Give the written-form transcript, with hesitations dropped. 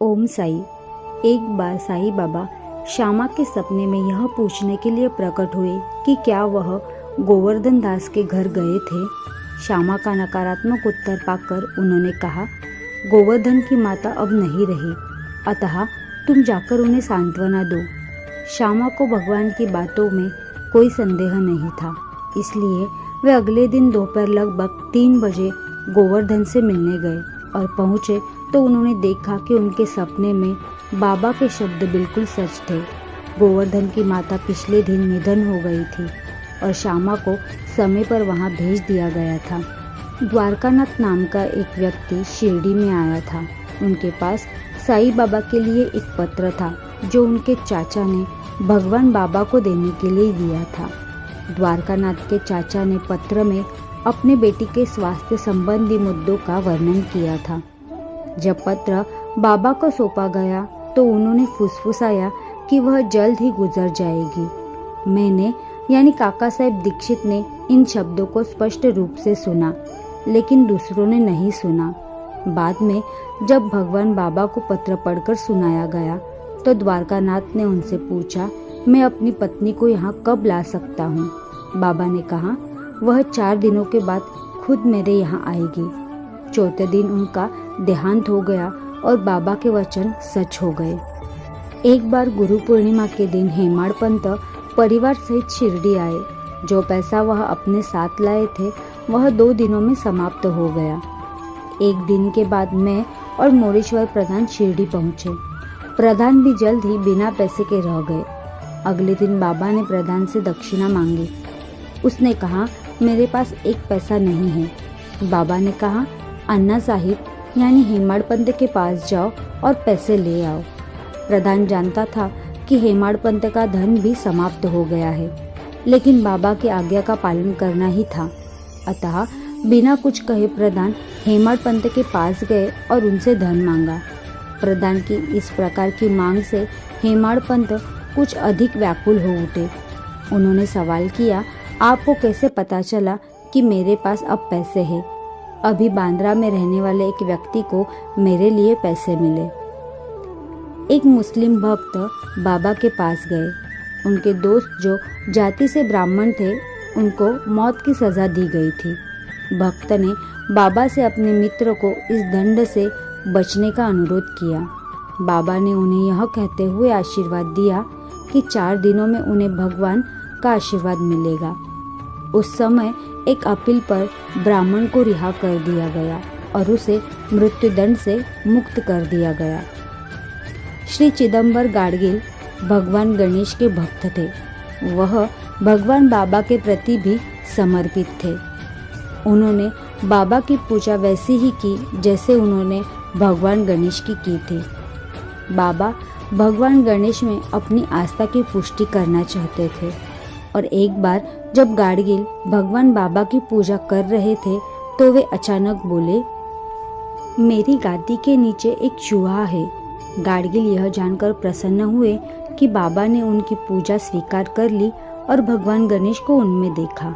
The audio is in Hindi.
ओम साई। एक बार साईं बाबा श्यामा के सपने में यह पूछने के लिए प्रकट हुए कि क्या वह गोवर्धन दास के घर गए थे। श्यामा का नकारात्मक उत्तर पाकर उन्होंने कहा, गोवर्धन की माता अब नहीं रही, अतः तुम जाकर उन्हें सांत्वना दो। श्यामा को भगवान की बातों में कोई संदेह नहीं था, इसलिए वे अगले दिन दोपहर लगभग 3 बजे गोवर्धन से मिलने गए और पहुँचे तो उन्होंने देखा कि उनके सपने में बाबा के शब्द बिल्कुल सच थे। गोवर्धन की माता पिछले दिन निधन हो गई थी और श्यामा को समय पर वहां भेज दिया गया था। द्वारकानाथ नाम का एक व्यक्ति शिरडी में आया था। उनके पास साईं बाबा के लिए एक पत्र था जो उनके चाचा ने भगवान बाबा को देने के लिए दिया था। द्वारकानाथ के चाचा ने पत्र में अपने बेटी के स्वास्थ्य संबंधी मुद्दों का वर्णन किया था। जब पत्र बाबा को सौंपा गया तो उन्होंने फुसफुसाया कि वह जल्द ही गुजर जाएगी। मैंने यानी काका साहेब दीक्षित ने इन शब्दों को स्पष्ट रूप से सुना, लेकिन दूसरों ने नहीं सुना। बाद में जब भगवान बाबा को पत्र पढ़कर सुनाया गया तो द्वारकानाथ ने उनसे पूछा, मैं अपनी पत्नी को यहाँ कब ला सकता हूँ। बाबा ने कहा, वह 4 दिनों के बाद खुद मेरे यहाँ आएगी। चौथे दिन उनका देहांत हो गया और बाबा के वचन सच हो गए। एक बार गुरु पूर्णिमा के दिन हेमाड़ पंत परिवार सहित शिरडी आए। जो पैसा वह अपने साथ लाए थे वह 2 दिनों में समाप्त हो गया। एक दिन के बाद मैं और मोरेश्वर प्रधान शिरडी पहुंचे। प्रधान भी जल्द ही बिना पैसे के रह गए। अगले दिन बाबा ने प्रधान से दक्षिणा मांगी। उसने कहा, मेरे पास एक पैसा नहीं है। बाबा ने कहा, अन्ना साहिब यानी हेमाड़ पंत के पास जाओ और पैसे ले आओ। प्रधान जानता था कि हेमाड़ पंत का धन भी समाप्त हो गया है, लेकिन बाबा की आज्ञा का पालन करना ही था। अतः बिना कुछ कहे प्रधान हेमाड़ पंत के पास गए और उनसे धन मांगा। प्रधान की इस प्रकार की मांग से हेमाड़ पंत कुछ अधिक व्याकुल हो उठे। उन्होंने सवाल किया, आपको कैसे पता चला कि मेरे पास अब पैसे हैं? अभी बांद्रा में रहने वाले एक व्यक्ति को मेरे लिए पैसे मिले। एक मुस्लिम भक्त बाबा के पास गए। उनके दोस्त जो जाति से ब्राह्मण थे, उनको मौत की सजा दी गई थी। भक्त ने बाबा से अपने मित्र को इस दंड से बचने का अनुरोध किया। बाबा ने उन्हें यह कहते हुए आशीर्वाद दिया कि 4 दिनों में उन्हें भगवान का आशीर्वाद मिलेगा। उस समय एक अपील पर ब्राह्मण को रिहा कर दिया गया और उसे मृत्युदंड से मुक्त कर दिया गया। श्री चिदंबर गाडगिल भगवान गणेश के भक्त थे। वह भगवान बाबा के प्रति भी समर्पित थे। उन्होंने बाबा की पूजा वैसी ही की जैसे उन्होंने भगवान गणेश की थी। बाबा भगवान गणेश में अपनी आस्था की पुष्टि करना चाहते थे और एक बार जब गाडगिल भगवान बाबा की पूजा कर रहे थे तो वे अचानक बोले, मेरी गादी के नीचे एक चूहा है। गाडगिल यह जानकर प्रसन्न हुए कि बाबा ने उनकी पूजा स्वीकार कर ली और भगवान गणेश को उनमें देखा।